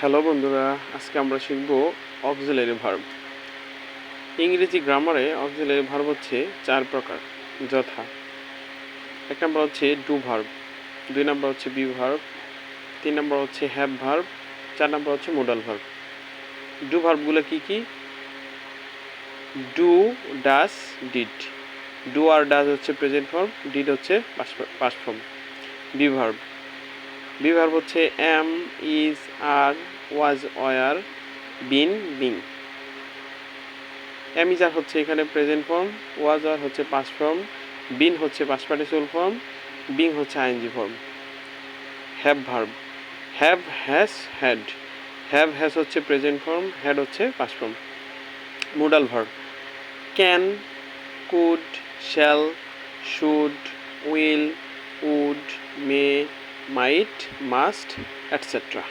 Hello বন্ধুরা, আজকে আমরা শিখব অক্সিলারি ভার্ব। ইংরেজি গ্রামারে অক্সিলারি ভার্ব হচ্ছে 4 প্রকার, যথা 1 নম্বর হচ্ছে ডু ভার্ব, 2 নম্বর হচ্ছে বি ভার্ব, 3 নম্বর হচ্ছে হ্যাভ ভার্ব, 4 নম্বর হচ্ছে মোডাল ভার্ব। ডু ভার্বগুলো কি কি? Do, does, did. ডু আর ডাস হচ্ছে প্রেজেন্ট ফর্ম, ডিড হচ্ছে পাস্ট ফর্ম। বি ভার্ব হচ্ছে am, is, are, was, were, been, being. Am is are হচ্ছে এখানে প্রেজেন্ট ফর্ম, ওয়াজ আর হচ্ছে পাস্ট ফর্ম, বিন হচ্ছে পাস্ট পার্টিসিপল ফর্ম, বিং হচ্ছে ING form. Have, has, had. Has হচ্ছে present form, had হচ্ছে past form. Modal verb can, could, shall, should, will, would, may, might, must, etcetera.